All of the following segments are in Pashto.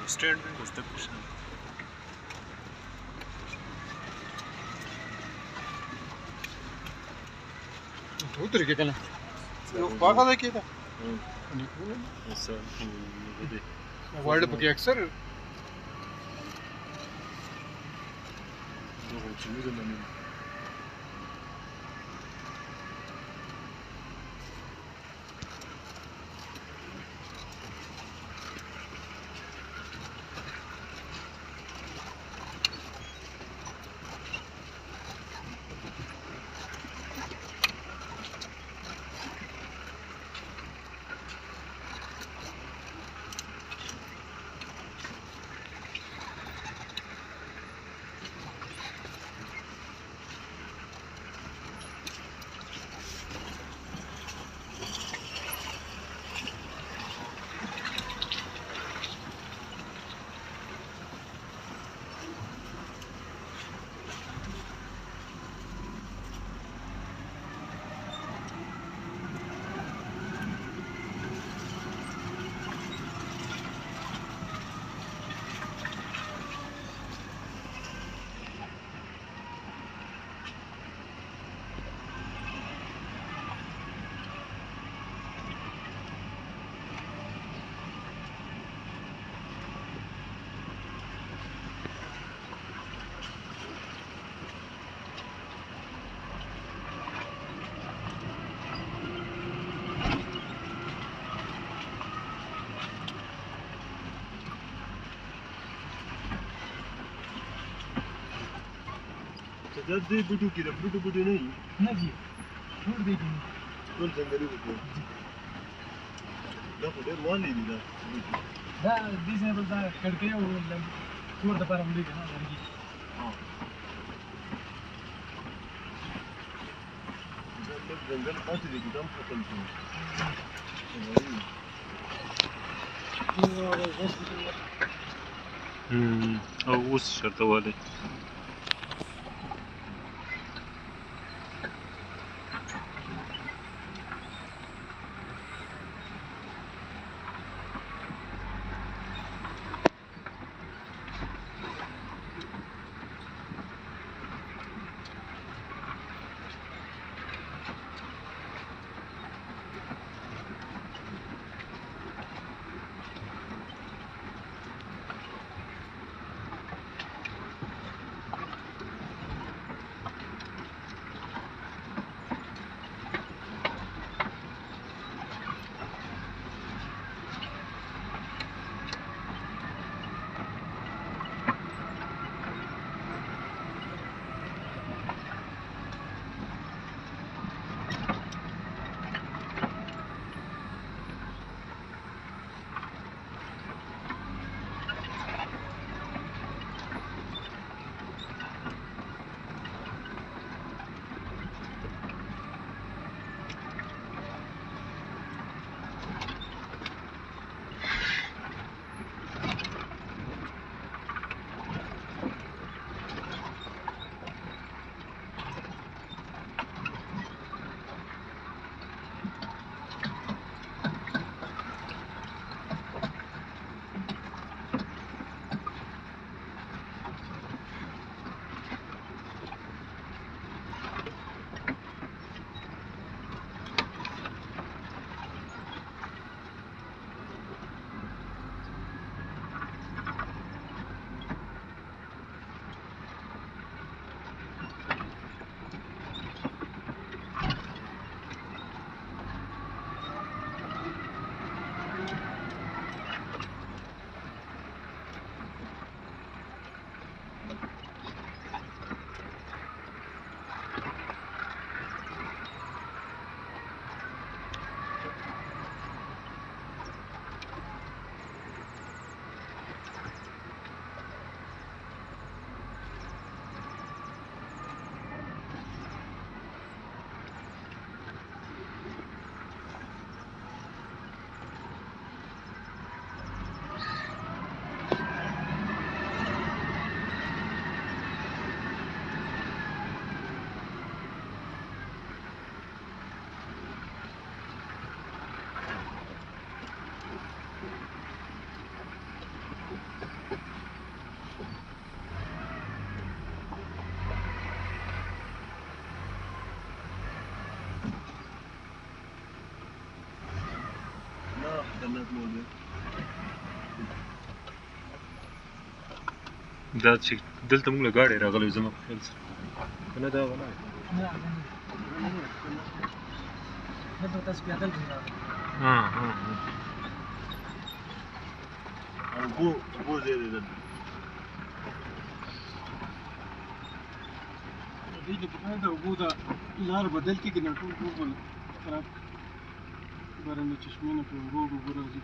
स्टैंड में बसता कुछ नहीं उधर के कना पागा था क्या था ऐसा वो वर्ल्ड पके अक्सर वो चीज़ नहीं जब दे बुटू की बुटू बुटू नहीं जी छोड़ दे दी कौन जंगली बुटू ना पुटे मान नहीं दिया दा डिसेबल दा करके वो छोड़ दे पर हम लेके ना लड़की हां जंगल पास देखी दम खत्म थी और उस शर्त वाले دا چې دلته موږ له ګاډۍ راغلی زما په خیال سره که نه دا هغه نه نه دلته تاسو پیادل راغلئ اوبو ځای دی دلته دوی ته پکار ده اوبو ته لار بدل کړي که نه ټول به خراب باران د چشمې نه پرې ورو اوبه راځي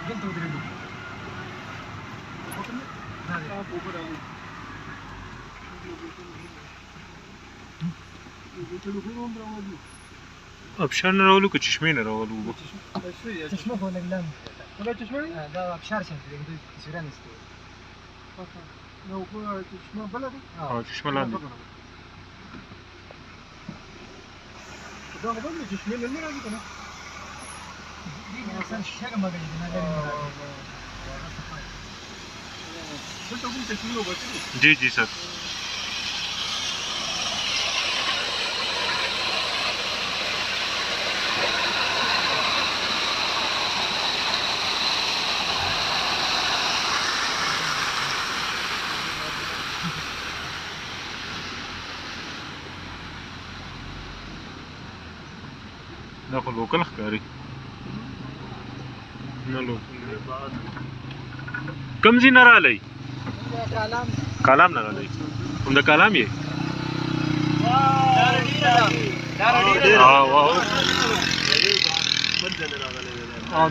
دلته ودرېږو اوبه راغلي بوتلونه هم راولي ابشار نه راولو که چشمې نه راولو اوبه چشمه خو لږ لاندې دا چشمه دا ابشار شم چې دوی تصویران ایستي نو اوبه چشمه بله ده چشمه لاندې دا خو بله چشمې نه راځي که نه سر شګه مګړي دي نه دلته کوم چشمې اوبه جی جی سر دا خو لوکل ښکاري نه لوکل کوم ځای نه راغلی کالام نه راغلی کوم د کالام یې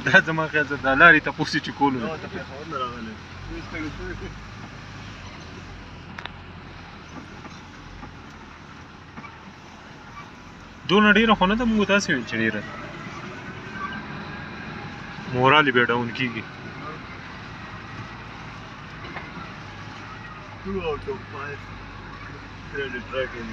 دا زما خیال څه د لارې تپوس یې چې کولو دونه ډېره خو نه ده موږ تاسې ویل چې ډېره ده مورال یې بیا ډاون کېږي 2 out of 5 credit tracking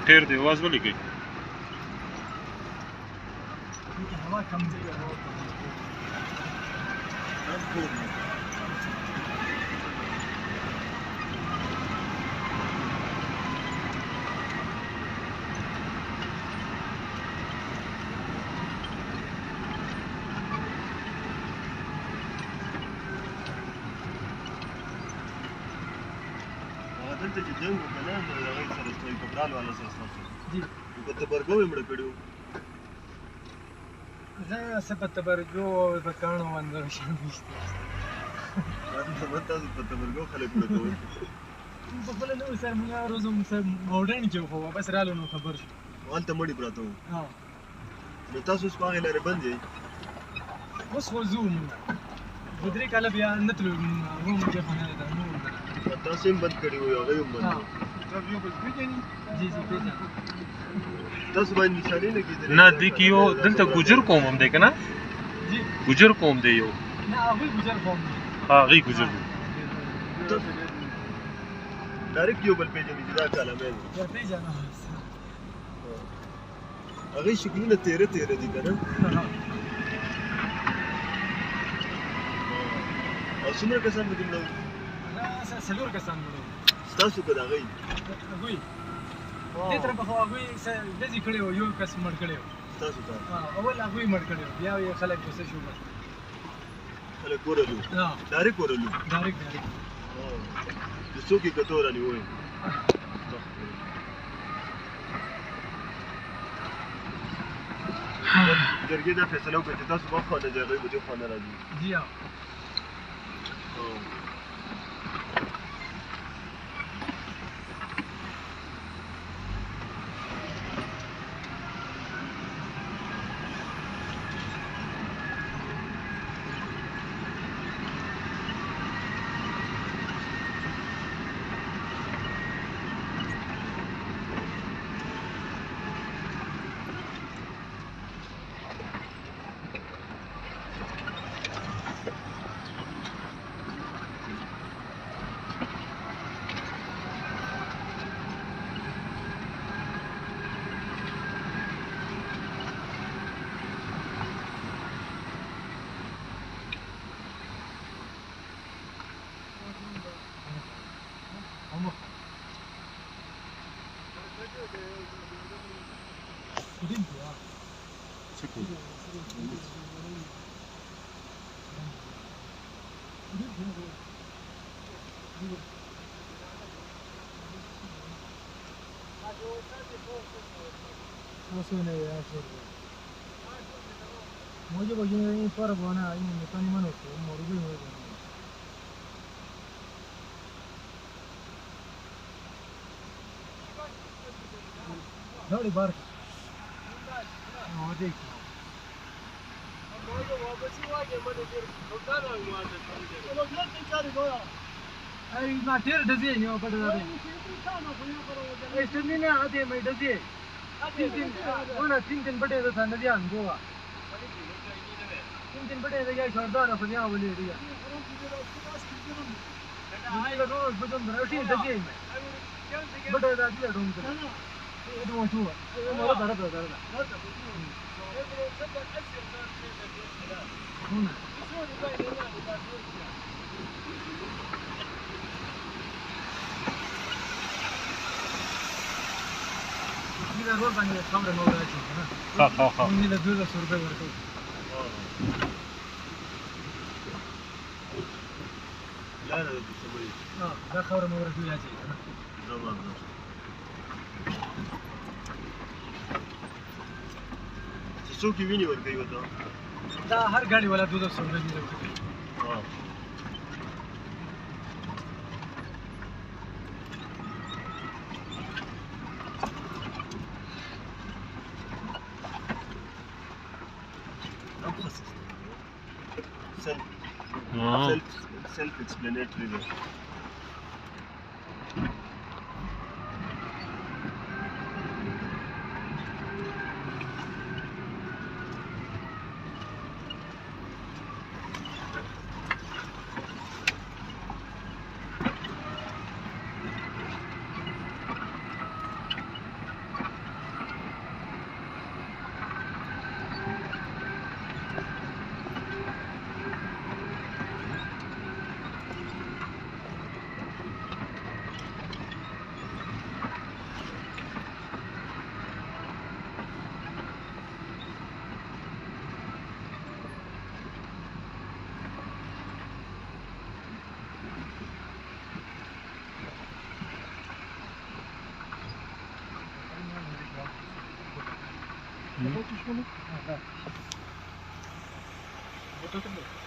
ټیر دی आवाज ولې کوي هوا کم دی دلته چې جنګ وکړه نه د هغې سره ستوي کپران والا سره ستاسو جي نو په تبرګو یې مړه کړي وو زه څه په تبرګو او په کاڼو باندې روشن ویشتې تاسو په تبرګو خلک مړه کوئ په خپله نه وو سر موږ هغه روز هم سر موډرن چې خو واپس رالو نو خبر شو هلته مړي پراته وو نو تاسو اوس په هغې لارې بند یئ اوس خو ځو موږ 2-3 کاله بیا نه تلو روم کې خو نه ده تاسو هم بند کړي وو هغه هم بند جی جی پیژنم تاسو باندې نشانې نه کېدلې نه دی کې یو دلته ګوجر قوم هم دی که نه جی ګوجر قوم دی یو نه هغوی ګوجر قوم دی هغوی ګوجر دی ډایرکټ یو بل پیژنې چې دا کالامې دی پیژنم هغه شکلونه تیره تیره دي کنه او څومره کسان به دومره څلور کسان وړو ستاسو که د هغوی هغوی دې طرف خو هغوی ډزې کړی وو یو کس مړ کړی وو ستاسو ته اول هغوی مړ کړی وو بیا یې خلک غوسه شو خلک ورلو ډایرکټ ورلو ډایرکټ د څوک یې کتو رانیوی جرګې دا فیصله وکړه چې تاسو به خوا نه ځئ هغوی به دې خوا نه راځي جی ها Moja bagian ini para buana ini mekani mana tu, morugi moja. Dari bar. Oh dek. Moja wapas waje mana dia, bukan orang mana. Kalau dia tinggal di bawah. Ay na ter dazi ni apa dah ni. Ay sini ni ada mai dazi. तीन बटे तो था नदिया गोवा तीन बटे तो क्या छोड़ता ना फरिया बोली दिया ये रोज बजन रशी दजे बटे दा दिया डोम कर ये तो छू ये मोरा दरद दरद ये रोज बने खबर में रहा है ना हां ये ले 200 रुपए वर्क لا لا بسوي ده خبر में रहा है ना تمام څوک یې ویني ورکوي وته دا هر ګاډي والا 200 रुपए دی ها self-explanatory.